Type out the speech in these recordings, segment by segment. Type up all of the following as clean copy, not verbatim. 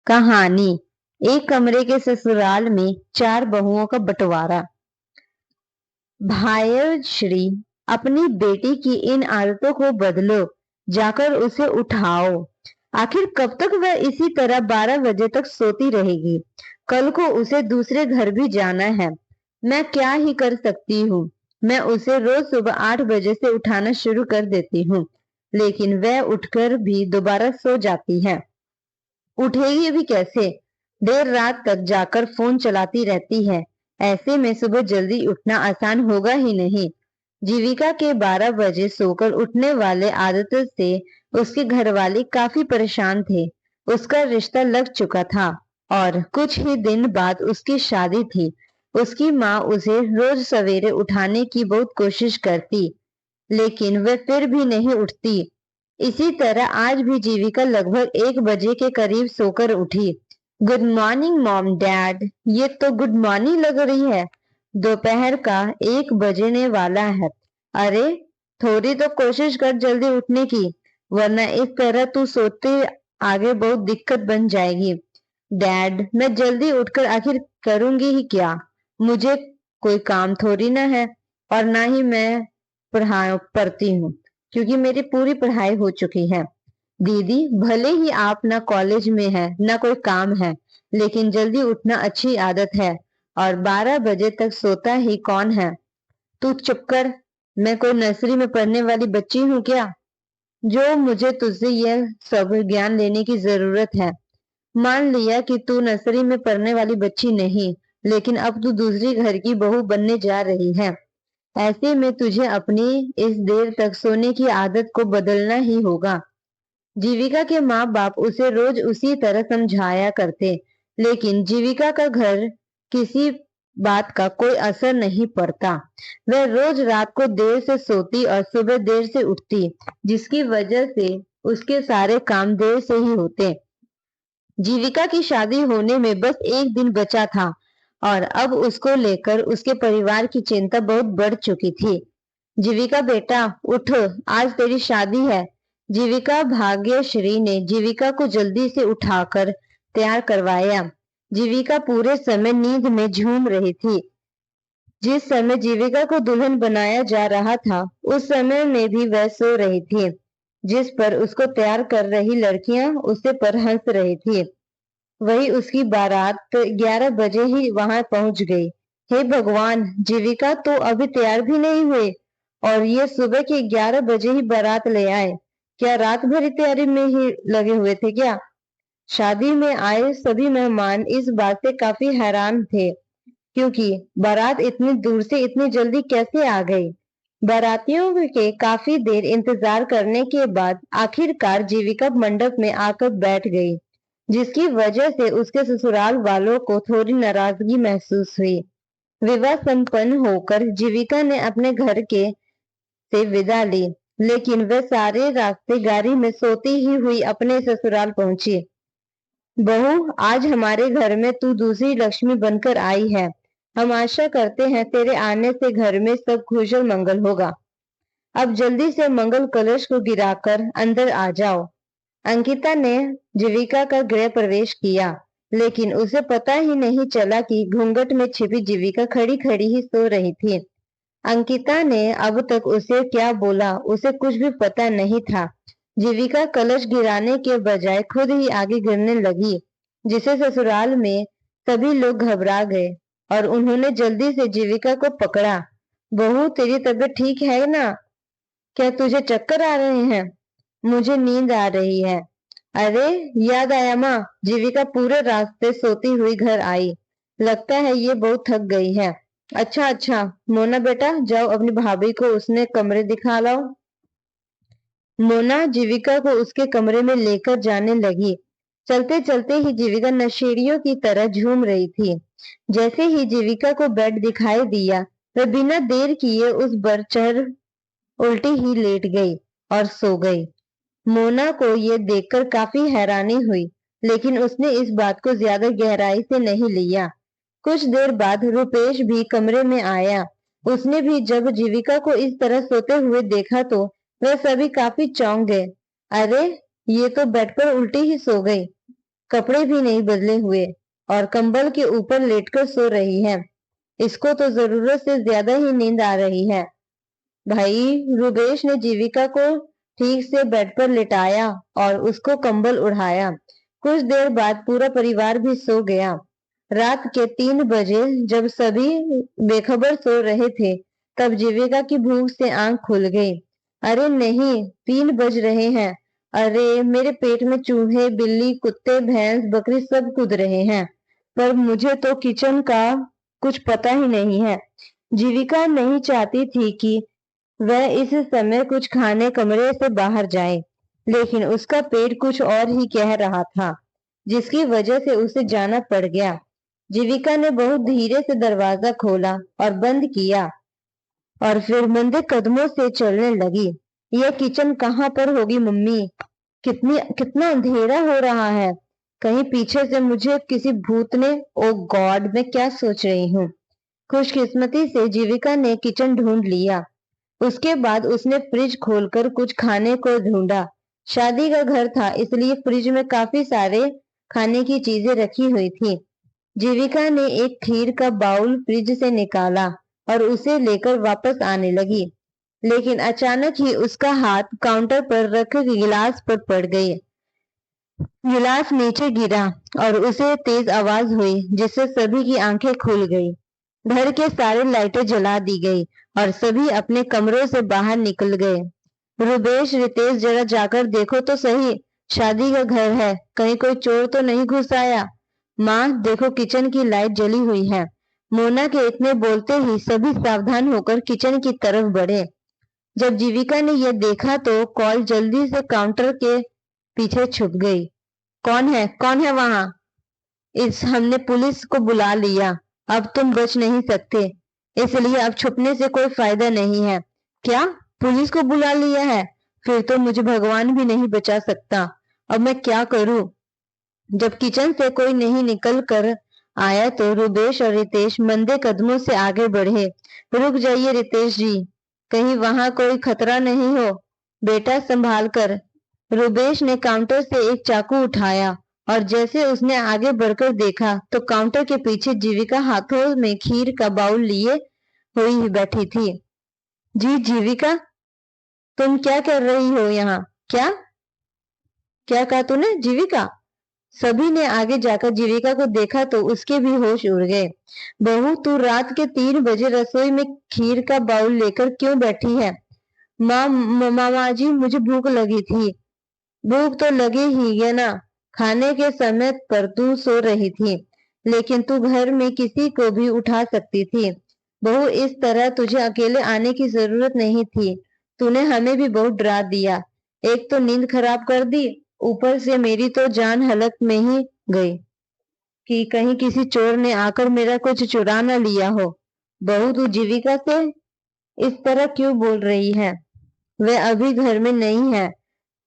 कहानी। एक कमरे के ससुराल में चार बहुओं का बंटवारा। भाई श्री, अपनी बेटी की इन आदतों को बदलो, जाकर उसे उठाओ। आखिर कब तक वह इसी तरह 12 बजे तक सोती रहेगी? कल को उसे दूसरे घर भी जाना है। मैं क्या ही कर सकती हूँ। मैं उसे रोज सुबह 8 बजे से उठाना शुरू कर देती हूँ, लेकिन वह उठकर भी दोबारा सो जाती है। उठेगी भी कैसे? देर रात तक जाकर फोन चलाती रहती है। ऐसे में सुबह जल्दी उठना आसान होगा ही नहीं। जीविका के 12 बजे सोकर उठने वाले आदत से उसके घरवाले काफी परेशान थे। उसका रिश्ता लग चुका था और कुछ ही दिन बाद उसकी शादी थी। उसकी माँ उसे रोज सवेरे उठाने की बहुत कोशिश करती, लेकिन वह फिर भी नहीं उठती। इसी तरह आज भी जीविका लगभग 1 बजे के करीब सोकर उठी। Good morning mom dad. ये तो गुड मॉर्निंग लग रही है। दोपहर का 1 बजने वाला है। अरे, थोड़ी तो कोशिश कर जल्दी उठने की, वरना इस तरह तू सोते आगे बहुत दिक्कत बन जाएगी। डैड, मैं जल्दी उठकर आखिर करूंगी ही क्या? मुझे कोई काम थोड़ी ना है, और ना ही मैं पढ़ती हूँ, क्योंकि मेरी पूरी पढ़ाई हो चुकी है। दीदी, भले ही आप ना कॉलेज में है ना कोई काम है, लेकिन जल्दी उठना अच्छी आदत है। और 12 बजे तक सोता ही कौन है? तू चुप कर। मैं कोई नर्सरी में पढ़ने वाली बच्ची हूँ क्या, जो मुझे तुझसे यह सब ज्ञान लेने की जरूरत है? मान लिया कि तू नर्सरी में पढ़ने वाली बच्ची नहीं, लेकिन अब तू दूसरी घर की बहू बनने जा रही है। ऐसे में तुझे अपनी इस देर तक सोने की आदत को बदलना ही होगा। जीविका के माँ बाप उसे रोज उसी तरह समझाया करते, लेकिन जीविका का घर किसी बात का कोई असर नहीं पड़ता। वह रोज रात को देर से सोती और सुबह देर से उठती, जिसकी वजह से उसके सारे काम देर से ही होते। जीविका की शादी होने में बस 1 दिन बचा था, और अब उसको लेकर उसके परिवार की चिंता बहुत बढ़ चुकी थी। जीविका बेटा, उठ, आज तेरी शादी है। जीविका भाग्यश्री ने जीविका को जल्दी से उठाकर तैयार करवाया। जीविका पूरे समय नींद में झूम रही थी। जिस समय जीविका को दुल्हन बनाया जा रहा था, उस समय में भी वह सो रही थी, जिस पर उसको तैयार कर रही लड़कियां उसे पर हंस रही थी। वही उसकी बारात 11 बजे ही वहां पहुंच गई। हे भगवान, जीविका तो अभी तैयार भी नहीं हुई, और ये सुबह के 11 बजे ही बारात ले आए। क्या रात भरी तैयारी में ही लगे हुए थे क्या? शादी में आए सभी मेहमान इस बात से काफी हैरान थे, क्योंकि बारात इतनी दूर से इतनी जल्दी कैसे आ गई। बारातियों के काफी देर इंतजार करने के बाद आखिरकार जीविका मंडप में आकर बैठ गई, जिसकी वजह से उसके ससुराल वालों को थोड़ी नाराजगी महसूस हुई। विवाह संपन्न होकर जीविका ने अपने घर के से विदा ली, लेकिन वह सारे रास्ते गाड़ी में सोती ही हुई अपने ससुराल पहुंची। बहू, आज हमारे घर में तू दूसरी लक्ष्मी बनकर आई है। हम आशा करते हैं तेरे आने से घर में सब खुशल मंगल होगा। अब जल्दी से मंगल कलश को गिराकर अंदर आ जाओ। अंकिता ने जीविका का गृह प्रवेश किया, लेकिन उसे पता ही नहीं चला कि घूंघट में छिपी जीविका खड़ी खड़ी ही सो रही थी। अंकिता ने अब तक उसे क्या बोला उसे कुछ भी पता नहीं था। जीविका कलश गिराने के बजाय खुद ही आगे गिरने लगी, जिसे ससुराल में सभी लोग घबरा गए और उन्होंने जल्दी से जीविका को पकड़ा। बहू, तेरी तबीयत ठीक है ना? क्या तुझे चक्कर आ रहे हैं? मुझे नींद आ रही है। अरे, याद आया माँ, जीविका पूरे रास्ते सोती हुई घर आई। लगता है ये बहुत थक गई है। अच्छा अच्छा, मोना बेटा, जाओ अपनी भाभी को उसने कमरे दिखा लाओ। मोना जीविका को उसके कमरे में लेकर जाने लगी। चलते चलते ही जीविका नशेड़ियों की तरह झूम रही थी। जैसे ही जीविका को बेड दिखाई दिया, वह बिना देर किए उस पर चढ़ उल्टी ही लेट गई और सो गई। मोना को ये देखकर काफी हैरानी हुई, लेकिन उसने इस बात को ज्यादा गहराई से नहीं लिया। कुछ देर बाद रुपेश भी कमरे में आया। उसने भी जब जीविका को इस तरह सोते हुए देखा तो वह सभी काफी चौंक गए। अरे, ये तो बेड पर उल्टी ही सो गई। कपड़े भी नहीं बदले हुए और कंबल के ऊपर लेटकर सो रही है। इसको तो जरूरत से ज्यादा ही नींद आ रही है। भाई, रुबेश ने जीविका को ठीक से बेड पर लिटाया और उसको कंबल उड़ाया। कुछ देर बाद पूरा परिवार भी सो गया। रात के 3 बजे जब सभी बेखबर सो रहे थे, तब जीविका की भूख से आंख खुल गई। अरे नहीं, 3 बज रहे हैं। अरे, मेरे पेट में चूहे, बिल्ली, कुत्ते, भैंस, बकरी सब कूद रहे हैं, पर मुझे तो किचन का कुछ पता ही नहीं है। जीविका नहीं चाहती थी कि वह इस समय कुछ खाने कमरे से बाहर जाए, लेकिन उसका पेट कुछ और ही कह रहा था, जिसकी वजह से उसे जाना पड़ गया। जीविका ने बहुत धीरे से दरवाजा खोला और बंद किया और फिर मंदे कदमों से चलने लगी। यह किचन कहाँ पर होगी मम्मी? कितना अंधेरा हो रहा है। कहीं पीछे से मुझे किसी भूत ने। ओ गॉड, मैं क्या सोच रही हूँ। खुशकिस्मती से जीविका ने किचन ढूंढ लिया। उसके बाद उसने फ्रिज खोलकर कुछ खाने को ढूंढा। शादी का घर था, इसलिए फ्रिज में काफी सारे खाने की चीजें रखी हुई थी। जीविका ने एक खीर का बाउल फ्रिज से निकाला और उसे लेकर वापस आने लगी, लेकिन अचानक ही उसका हाथ काउंटर पर रखे गिलास पर पड़ गई। गिलास नीचे गिरा और उसे तेज आवाज हुई, जिससे सभी की आंखें खुल गई। घर के सारे लाइटें जला दी गई और सभी अपने कमरों से बाहर निकल गए। रुबेश, रितेश, जरा जाकर देखो तो सही, शादी का घर है, कहीं कोई चोर तो नहीं घुस आया। माँ, देखो किचन की लाइट जली हुई है। मोना के इतने बोलते ही सभी सावधान होकर किचन की तरफ बढ़े। जब जीविका ने यह देखा तो कॉल जल्दी से काउंटर के पीछे छुप गई। कौन है? कौन है वहां? हमने पुलिस को बुला लिया। अब तुम बच नहीं सकते, इसलिए अब छुपने से कोई फायदा नहीं है। क्या? पुलिस को बुला लिया है? फिर तो मुझे भगवान भी नहीं बचा सकता। अब मैं क्या करूं? जब किचन से कोई नहीं निकल कर आया तो रुबेश और रितेश मंदे कदमों से आगे बढ़े। रुक जाइए रितेश जी, कहीं वहां कोई खतरा नहीं हो। बेटा, संभाल कर। रुबेश ने काउंटर से एक चाकू उठाया और जैसे उसने आगे बढ़कर देखा तो काउंटर के पीछे जीविका हाथों में खीर का बाउल लिए हुई ही बैठी थी। जी जीविका, तुम क्या कर रही हो यहाँ? क्या क्या कहा तूने? जीविका। सभी ने आगे जाकर जीविका को देखा तो उसके भी होश उड़ गए। बहू, तू रात के 3 बजे रसोई में खीर का बाउल लेकर क्यों बैठी है? मामा जी, मुझे भूख लगी थी। भूख तो लगी ही है ना, खाने के समय पर तू सो रही थी, लेकिन तू घर में किसी को भी उठा सकती थी। बहू, इस तरह तुझे अकेले आने की जरूरत नहीं थी। तूने हमें भी बहुत डरा दिया। एक तो नींद खराब कर दी, ऊपर से मेरी तो जान हलक में ही गई कि कहीं किसी चोर ने आकर मेरा कुछ चुरा न लिया हो। बहू, तू जीविका से इस तरह क्यों बोल रही है? वह अभी घर में नहीं है,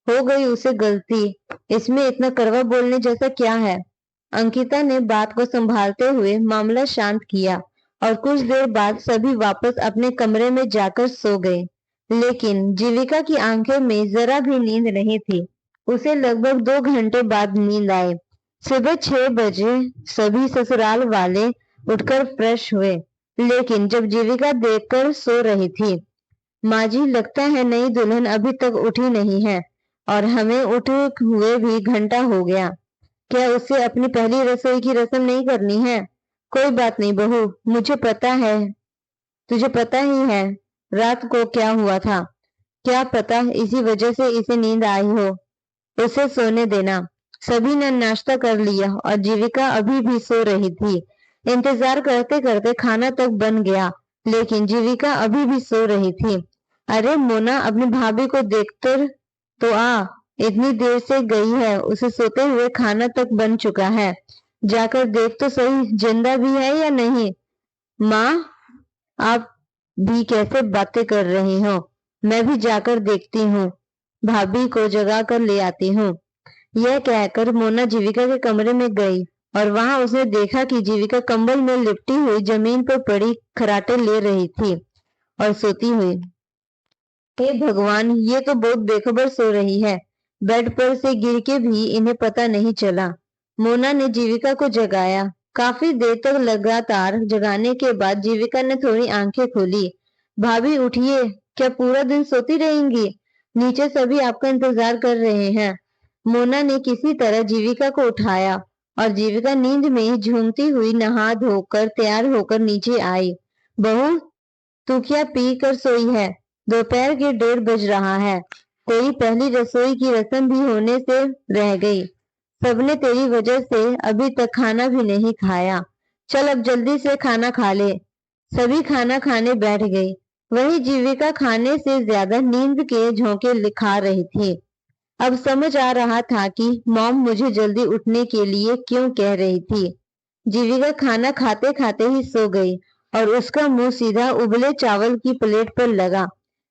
हो गई उसे गलती, इसमें इतना कड़वा बोलने जैसा क्या है? अंकिता ने बात को संभालते हुए मामला शांत किया और कुछ देर बाद सभी वापस अपने कमरे में जाकर सो गए। लेकिन जीविका की आंखें में जरा भी नींद नहीं थी। उसे लगभग 2 घंटे बाद नींद आई। सुबह 6 बजे सभी ससुराल वाले उठकर फ्रेश हुए, लेकिन जब जीविका देखकर सो रही थी। माँ जी, लगता है नई दुल्हन अभी तक उठी नहीं है और हमें उठे हुए भी घंटा हो गया। क्या उसे अपनी पहली रसोई की रस्म नहीं करनी है? कोई बात नहीं बहू, मुझे पता है, तुझे पता ही है रात को क्या हुआ था। क्या पता इसी वजह से इसे नींद आई हो। उसे सोने देना। सभी ने नाश्ता कर लिया और जीविका अभी भी सो रही थी। इंतजार करते करते खाना तक बन गया, लेकिन जीविका अभी भी सो रही थी। अरे मोना, अपनी भाभी को देखकर तो आ, इतनी देर से गई है, उसे सोते हुए खाना तक बन चुका है। जाकर देख तो सही, जिंदा भी है या नहीं। माँ, आप भी कैसे बातें कर रही हो? मैं भी जाकर देखती हूँ, भाभी को जगा कर ले आती हूँ। यह कहकर मोना जीविका के कमरे में गई और वहां उसने देखा कि जीविका कंबल में लिपटी हुई जमीन पर पड़ी खराटे ले रही थी और सोती हुई। हे भगवान, ये तो बहुत बेखबर सो रही है। बेड पर से गिर के भी इन्हें पता नहीं चला। मोना ने जीविका को जगाया। काफी देर तक लगातार जगाने के बाद जीविका ने थोड़ी आंखें खोली। भाभी उठिए, क्या पूरा दिन सोती रहेंगी? नीचे सभी आपका इंतजार कर रहे हैं। मोना ने किसी तरह जीविका को उठाया और जीविका नींद में ही झूमती हुई नहा धोकर तैयार होकर नीचे आई। बहू, तू क्या पी कर सोई है? दोपहर के 1:30 बज रहा है। तेरी पहली रसोई की रस्म भी होने से रह गई। सबने तेरी वजह से अभी तक खाना भी नहीं खाया। चल अब जल्दी से खाना खा ले। सभी खाना खाने बैठ गई। वही जीविका खाने से ज्यादा नींद के झोंके खा रही थी। अब समझ आ रहा था कि मॉम मुझे जल्दी उठने के लिए क्यों कह रही थी। जीविका खाना खाते खाते ही सो गई और उसका मुंह सीधा उबले चावल की प्लेट पर लगा।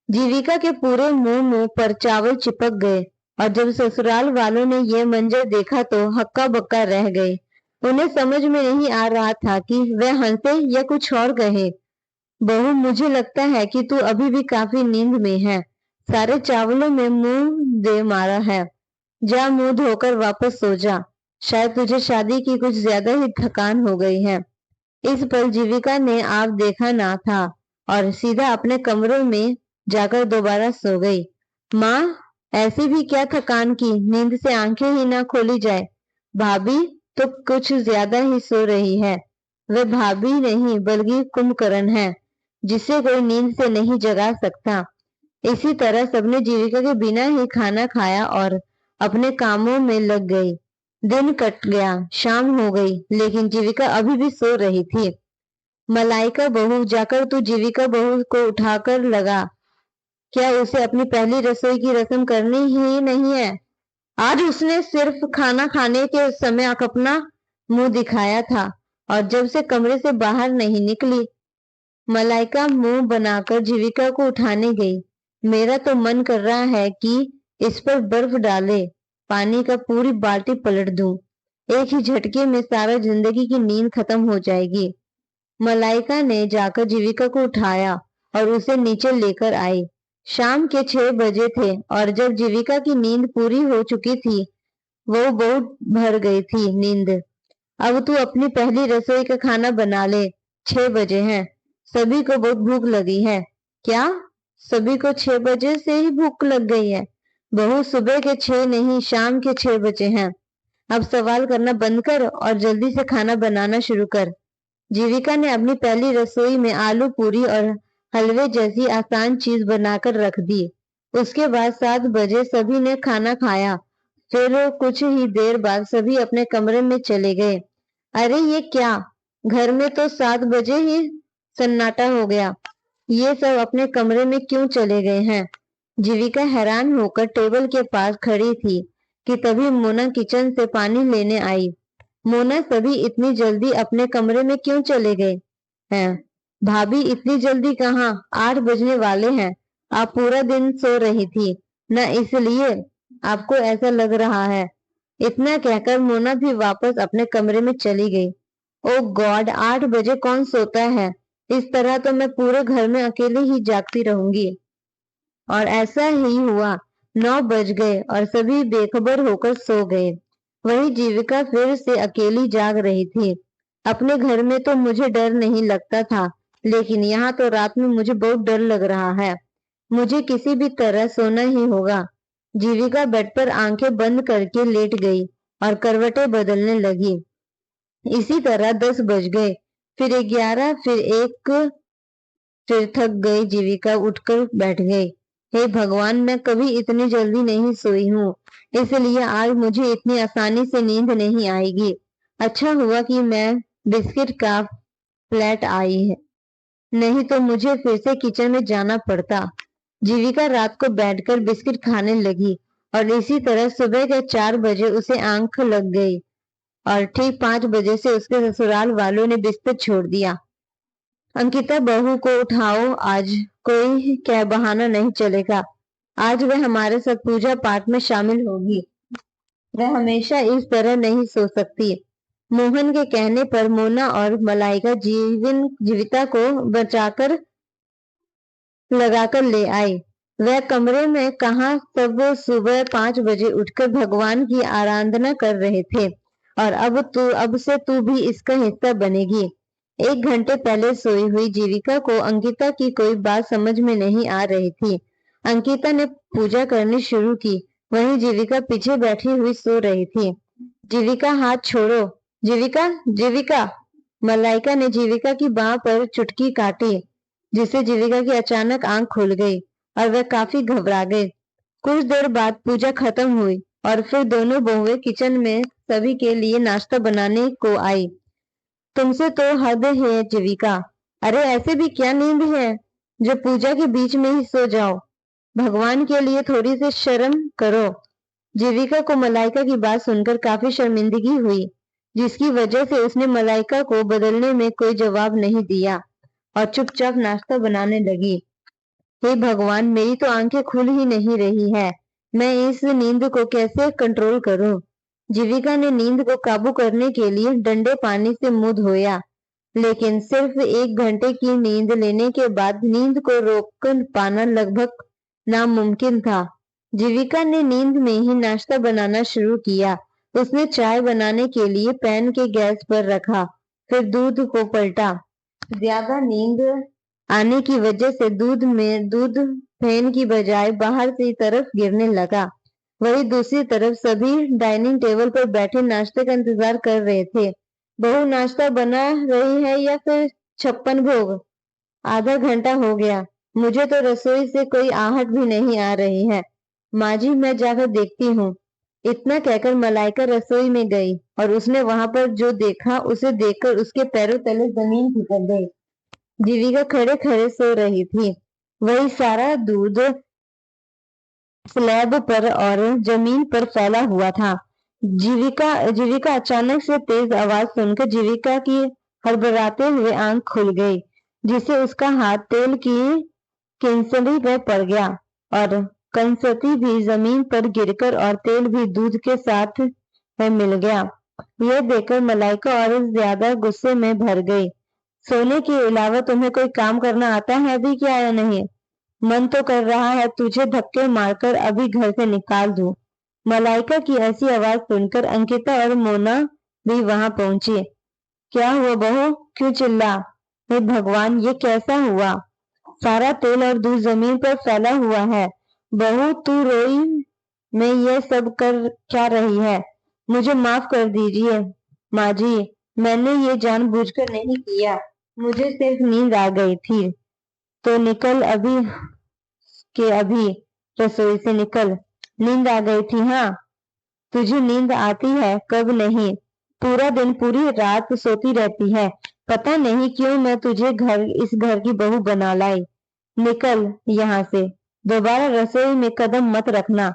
जीविका के पूरे मुंह पर चावल चिपक गए और जब ससुराल वालों ने यह मंजर देखा तो हक्का बक्का रह गए। उन्हें समझ में नहीं आ रहा था कि वह हंसे या कुछ और कहे। बहू, मुझे लगता है कि तू अभी भी काफी नींद में है। सारे चावलों में मुंह दे मारा है। जा मुंह धोकर वापस सो जा। शायद तुझे शादी की कुछ ज्यादा ही थकान हो गई है। इस पर जीविका ने आप देखा ना था और सीधा अपने कमरे में जाकर दोबारा सो गई। माँ, ऐसी भी क्या थकान की नींद से आंखें ही ना खोली जाए। भाभी तो कुछ ज्यादा ही सो रही है। वह भाभी नहीं बल्कि कुंभकर्ण है, जिसे कोई नींद से नहीं जगा सकता। इसी तरह सबने जीविका के बिना ही खाना खाया और अपने कामों में लग गई। दिन कट गया, शाम हो गई, लेकिन जीविका अभी भी सो रही थी। मलाइका बहू, जाकर तू जीविका बहू को उठाकर लगा। क्या उसे अपनी पहली रसोई की रस्म करनी ही नहीं है? आज उसने सिर्फ खाना खाने के समय अपना मुंह दिखाया था और जब से कमरे से बाहर नहीं निकली। मलाइका मुंह बनाकर जीविका को उठाने गई। मेरा तो मन कर रहा है कि इस पर बर्फ डाले, पानी का पूरी बाल्टी पलट दूं। एक ही झटके में सारा जिंदगी की नींद खत्म हो जाएगी। मलाइका ने जाकर जीविका को उठाया और उसे नीचे लेकर आई। शाम के 6 बजे थे और जब जीविका की नींद पूरी हो चुकी थी, वो बहुत भर गई थी नींद। अब तू अपनी पहली रसोई का खाना बना ले। 6 बजे हैं, सभी को बहुत भूख लगी है। क्या सभी को 6 बजे से ही भूख लग गई है? बहू, सुबह के 6 नहीं, शाम के 6 बजे हैं। अब सवाल करना बंद कर और जल्दी से खाना बनाना शुरू कर। जीविका ने अपनी पहली रसोई में आलू पूरी और हलवे जैसी आसान चीज बनाकर रख दी। उसके बाद 7 बजे सभी ने खाना खाया। फिर कुछ ही देर बाद सभी अपने कमरे में चले गए। अरे ये क्या, घर में तो 7 बजे ही सन्नाटा हो गया। ये सब अपने कमरे में क्यों चले गए हैं? जीविका हैरान होकर टेबल के पास खड़ी थी कि तभी मोना किचन से पानी लेने आई। मोना, सभी इतनी जल्दी अपने कमरे में क्यों चले गए हैं? भाभी, इतनी जल्दी कहाँ, 8 बजने वाले हैं। आप पूरा दिन सो रही थी ना, इसलिए आपको ऐसा लग रहा है। इतना कहकर मोना भी वापस अपने कमरे में चली गई। ओ गॉड, 8 बजे कौन सोता है? इस तरह तो मैं पूरे घर में अकेले ही जागती रहूंगी। और ऐसा ही हुआ। 9 बज गए और सभी बेखबर होकर सो गए। वही जीविका फिर से अकेली जाग रही थी। अपने घर में तो मुझे डर नहीं लगता था, लेकिन यहाँ तो रात में मुझे बहुत डर लग रहा है। मुझे किसी भी तरह सोना ही होगा। जीविका बेड पर आंखें बंद करके लेट गई और करवटें बदलने लगी। इसी तरह 10 बज गए, फिर 11, फिर 1। फिर थक गई जीविका उठकर बैठ गई। हे भगवान, मैं कभी इतनी जल्दी नहीं सोई हूँ, इसलिए आज मुझे इतनी आसानी से नींद नहीं आएगी। अच्छा हुआ कि मैं बिस्किट का फ्लैट आई है, नहीं तो मुझे फिर से किचन में जाना पड़ता। जीविका रात को बैठकर बिस्किट खाने लगी और इसी तरह सुबह के 4 बजे उसे आंख लग गई और ठीक 5 बजे से उसके ससुराल वालों ने बिस्तर छोड़ दिया। अंकिता, बहू को उठाओ, आज कोई क्या बहाना नहीं चलेगा। आज वह हमारे साथ पूजा पाठ में शामिल होगी। वह हमेशा इस तरह नहीं सो सकती। मोहन के कहने पर मोना और मलाइका जीविता को बचाकर लगाकर ले आई। वह कमरे में कहा, सब सुबह 5 बजे उठकर भगवान की आराधना कर रहे थे। और अब से तू भी इसका हिस्सा बनेगी। 1 घंटे पहले सोई हुई जीविका को अंकिता की कोई बात समझ में नहीं आ रही थी। अंकिता ने पूजा करनी शुरू की, वहीं जीविका पीछे बैठी हुई सो रही थी। जीविका, हाथ छोड़ो। जीविका, जीविका। मलाइका ने जीविका की बाह पर चुटकी काटी, जिससे जीविका की अचानक आंख खुल गई और वह काफी घबरा गई। कुछ देर बाद पूजा खत्म हुई और फिर दोनों बहुएं किचन में सभी के लिए नाश्ता बनाने को आई। तुमसे तो हद है जीविका। अरे ऐसे भी क्या नींद है जो पूजा के बीच में ही सो जाओ। भगवान के लिए थोड़ी सी शर्म करो। जीविका को मलाइका की बात सुनकर काफी शर्मिंदगी हुई, जिसकी वजह से उसने मलाइका को बदलने में कोई जवाब नहीं दिया और चुपचाप नाश्ता बनाने लगी। हे भगवान, मेरी तो आंखें खुल ही नहीं रही है। मैं इस नींद को कैसे कंट्रोल करूं? जीविका ने नींद को काबू करने के लिए ठंडे पानी से मुंह धोया, लेकिन सिर्फ 1 घंटे की नींद लेने के बाद नींद को रोक पाना लगभग नामुमकिन था। जीविका ने नींद में ही नाश्ता बनाना शुरू किया। उसने चाय बनाने के लिए पैन के गैस पर रखा, फिर दूध को पलटा। ज्यादा नींद आने की वजह से दूध फैन की बजाय बाहर की तरफ गिरने लगा। वही दूसरी तरफ सभी डाइनिंग टेबल पर बैठे नाश्ते का इंतजार कर रहे थे। बहू नाश्ता बना रही है या फिर 56 भोग? आधा घंटा हो गया, मुझे तो रसोई से कोई आहट भी नहीं आ रही है। माँ जी, मैं जाकर देखती हूँ। इतना कहकर मलाइका रसोई में गई और उसने वहां पर जो देखा उसे देखकर उसके पैरों तले जमीन खिसक गई। जीविका खड़े खड़े सो रही थी। वही सारा दूध स्लैब पर और जमीन पर फैला हुआ था। जीविका जीविका अचानक से तेज आवाज सुनकर जीविका की हड़बड़ाते हुए आंख खुल गई, जिससे उसका हाथ तेल की किंसली में पड़ गया और कंसती भी जमीन पर गिरकर और तेल भी दूध के साथ में मिल गया। यह देखकर मलाइका और ज्यादा गुस्से में भर गई। सोने के अलावा तुम्हें कोई काम करना आता है भी क्या या नहीं? मन तो कर रहा है तुझे धक्के मारकर अभी घर से निकाल दूं। मलाइका की ऐसी आवाज सुनकर अंकिता और मोना भी वहां पहुंची। क्या हुआ बहू, क्यों चिल्ला? हे भगवान, ये कैसा हुआ? सारा तेल और दूध जमीन पर फैला हुआ है। बहू, तू रोई में ये सब कर क्या रही है? मुझे माफ कर दीजिए माँ जी, मैंने ये जानबूझकर नहीं किया, मुझे सिर्फ नींद आ गई थी। तो निकल अभी के अभी, रसोई से निकल। नींद आ गई थी? हाँ, तुझे नींद आती है कब नहीं? पूरा दिन पूरी रात सोती रहती है। पता नहीं क्यों मैं तुझे इस घर की बहू बना लाई। निकल यहाँ से, दोबारा रसोई में कदम मत रखना।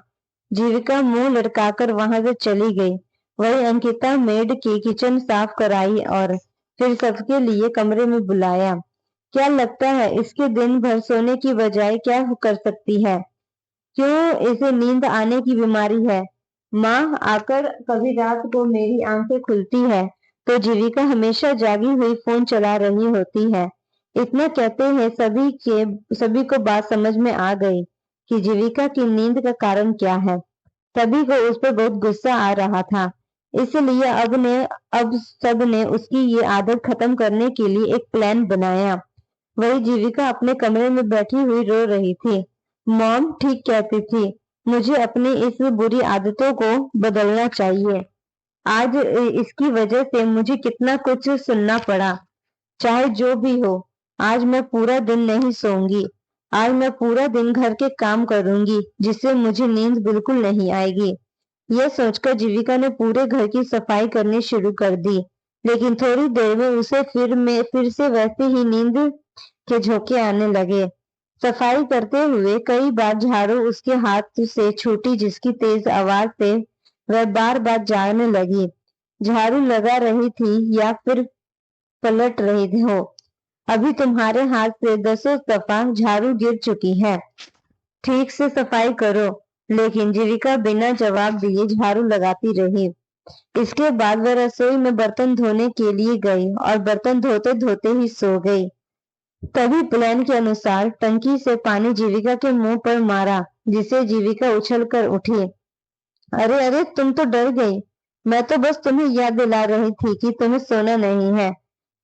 जीविका मुंह लटकाकर वहां से चली गई। वही अंकिता मेड की किचन साफ कराई और फिर सबके लिए कमरे में बुलाया। क्या लगता है इसके दिन भर सोने की बजाय क्या कर सकती है? क्यों इसे नींद आने की बीमारी है? माँ, आकर कभी रात को मेरी आंखें खुलती है तो जीविका हमेशा जागी हुई फोन चला रही होती है। इतना कहते हैं सभी को बात समझ में आ गई कि जीविका की नींद का कारण क्या है। सभी को उस पर बहुत गुस्सा आ रहा था, इसलिए अब सब ने उसकी ये आदत खत्म करने के लिए एक प्लान बनाया। वही जीविका अपने कमरे में बैठी हुई रो रही थी। मॉम ठीक कहती थी, मुझे अपनी इस बुरी आदतों को बदलना चाहिए। आज इसकी वजह से मुझे कितना कुछ सुनना पड़ा। चाहे जो भी हो, आज मैं पूरा दिन नहीं सोऊंगी। आज मैं पूरा दिन घर के काम करूंगी, जिससे मुझे नींद बिल्कुल नहीं आएगी। यह सोचकर जीविका ने पूरे घर की सफाई करनी शुरू कर दी, लेकिन थोड़ी देर में उसे फिर से वैसे ही नींद के झोंके आने लगे। सफाई करते हुए कई बार झाड़ू उसके हाथ से छूटी, जिसकी तेज आवाज से वह बार बार जागने लगी। झाड़ू लगा रही थी या फिर पलट रही हो, अभी तुम्हारे हाथ से दसों दफा झाड़ू गिर चुकी है। ठीक से सफाई करो। लेकिन जीविका बिना जवाब दिए झाड़ू लगाती रही। इसके बाद वह रसोई में बर्तन धोने के लिए गई और बर्तन धोते धोते ही सो गई। तभी प्लान के अनुसार टंकी से पानी जीविका के मुंह पर मारा, जिसे जीविका उछल कर उठी। अरे अरे, तुम तो डर गई। मैं तो बस तुम्हें याद दिला रही थी कि तुम्हें सोना नहीं है।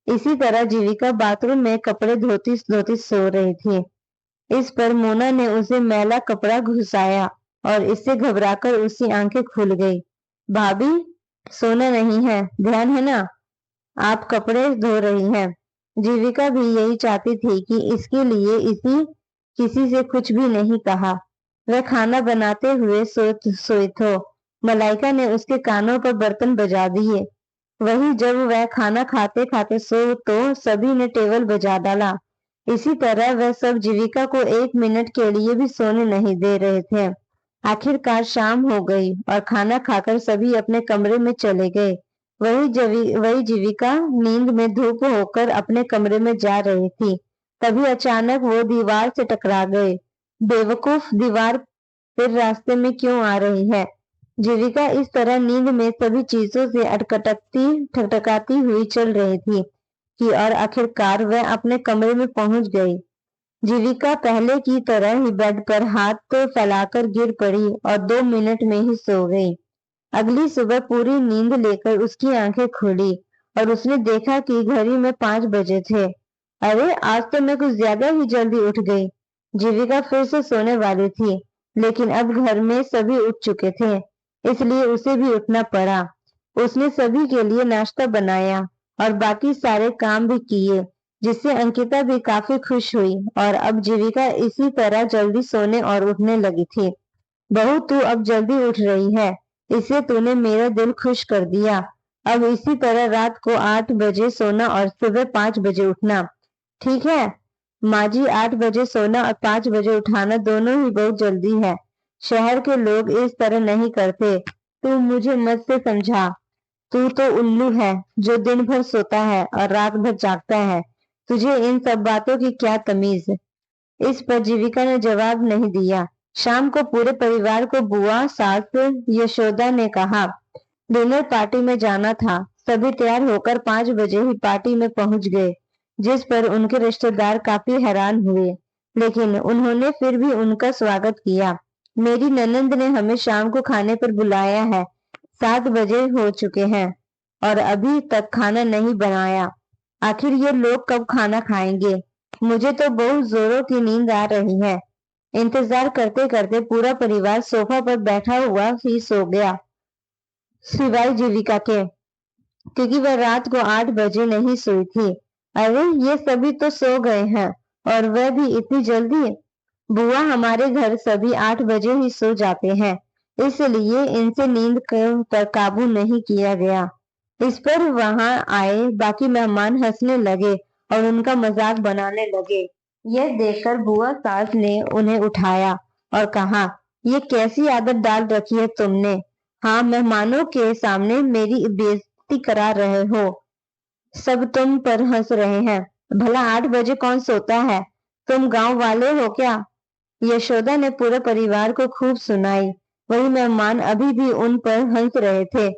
इसी तरह जीविका बाथरूम में कपड़े धोती धोती सो रही थी। इस पर मोना ने उसे मैला कपड़ा घुसाया और इससे घबराकर उसकी आंखें खुल गई। भाभी, सोना नहीं है, ध्यान है ना? आप कपड़े धो रही हैं। जीविका भी यही चाहती थी कि इसके लिए इसी किसी से कुछ भी नहीं कहा। वह खाना बनाते हुए सोई तो मलाइका ने उसके कानों पर बर्तन बजा दिए। वही जब वह खाना खाते खाते सो तो सभी ने टेबल बजा डाला। इसी तरह वह सब जीविका को 1 मिनट के लिए भी सोने नहीं दे रहे थे। आखिरकार शाम हो गई और खाना खाकर सभी अपने कमरे में चले गए। वही जीविका नींद में धूप होकर अपने कमरे में जा रही थी। तभी अचानक वो दीवार से टकरा गए। बेवकूफ, दीवार फिर रास्ते में क्यों आ रही है? जीविका इस तरह नींद में सभी चीजों से अटकटकती ठकठकाती हुई चल रही थी कि और आखिरकार वह अपने कमरे में पहुंच गई। जीविका पहले की तरह ही बेड पर हाथ तो फैलाकर गिर पड़ी और 2 मिनट में ही सो गई। अगली सुबह पूरी नींद लेकर उसकी आंखें खुली और उसने देखा कि घड़ी में 5 बजे थे। अरे, आज तो मैं कुछ ज्यादा ही जल्दी उठ गई। जीविका फिर से सोने वाली थी, लेकिन अब घर में सभी उठ चुके थे, इसलिए उसे भी उठना पड़ा। उसने सभी के लिए नाश्ता बनाया और बाकी सारे काम भी किए, जिससे अंकिता भी काफी खुश हुई और अब जीविका इसी तरह जल्दी सोने और उठने लगी थी। बहू, तू अब जल्दी उठ रही है, इससे तूने मेरा दिल खुश कर दिया। अब इसी तरह रात को 8 बजे सोना और सुबह 5 बजे उठना, ठीक है? माँ जी, 8 बजे सोना और 5 बजे उठाना दोनों ही बहुत जल्दी है। शहर के लोग इस तरह नहीं करते। तू मुझे मत से समझा। तू तो उल्लू है जो दिन भर सोता है और रात भर जागता है। तुझे इन सब बातों की क्या तमीज? इस पर जीविका ने जवाब नहीं दिया। शाम को पूरे परिवार को बुआ, सास, यशोदा ने कहा डिनर पार्टी में जाना था। सभी तैयार होकर 5 बजे ही पार्टी में पहुंच गए, जिस पर उनके रिश्तेदार काफी हैरान हुए, लेकिन उन्होंने फिर भी उनका स्वागत किया। मेरी ननंद ने हमें शाम को खाने पर बुलाया है। 7 बजे हो चुके हैं और अभी तक खाना नहीं बनाया। आखिर ये लोग कब खाना खाएंगे? मुझे तो बहुत जोरों की नींद आ रही है। इंतजार करते करते पूरा परिवार सोफा पर बैठा हुआ ही सो गया, सिवाय जीविका के, क्योंकि वह रात को 8 बजे नहीं सोई थी। अरे, ये सभी तो सो गए हैं और वह भी इतनी जल्दी? बुआ, हमारे घर सभी 8 बजे ही सो जाते हैं, इसलिए इनसे नींद पर काबू नहीं किया गया। इस पर वहां आए बाकी मेहमान हंसने लगे और उनका मजाक बनाने लगे। यह देखकर बुआ सास ने उन्हें उठाया और कहा, ये कैसी आदत डाल रखी है तुमने? हाँ, मेहमानों के सामने मेरी बेइज्जती करा रहे हो। सब तुम पर हंस रहे हैं। भला 8 बजे कौन सोता है? तुम गांव वाले हो क्या? यशोदा ने पूरे परिवार को खूब सुनाई। वही मेहमान अभी भी उन पर हंस रहे थे।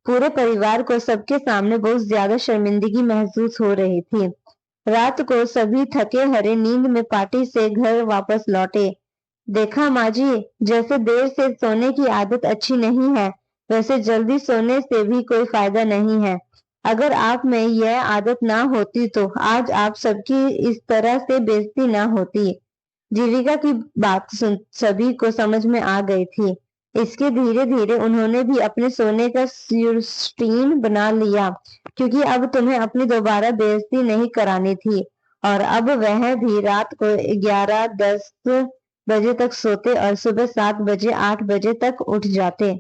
पूरे परिवार को सबके सामने बहुत ज्यादा शर्मिंदगी महसूस हो रही थी। रात को सभी थके हारे नींद में पार्टी से घर वापस लौटे। देखा माँ जी, जैसे देर से सोने की आदत अच्छी नहीं है, वैसे जल्दी सोने से भी कोई फायदा नहीं है। अगर आप में यह आदत ना होती तो आज आप सबकी इस तरह से बेइज्जती ना होती। जीविका की बात सुन सभी को समझ में आ गई थी। इसके धीरे धीरे उन्होंने भी अपने सोने का रूटीन बना लिया, क्योंकि अब तुम्हें अपनी दोबारा बेइज्जती नहीं करानी थी। और अब वह भी रात को 11-10 बजे तक सोते और सुबह 7 बजे 8 बजे तक उठ जाते।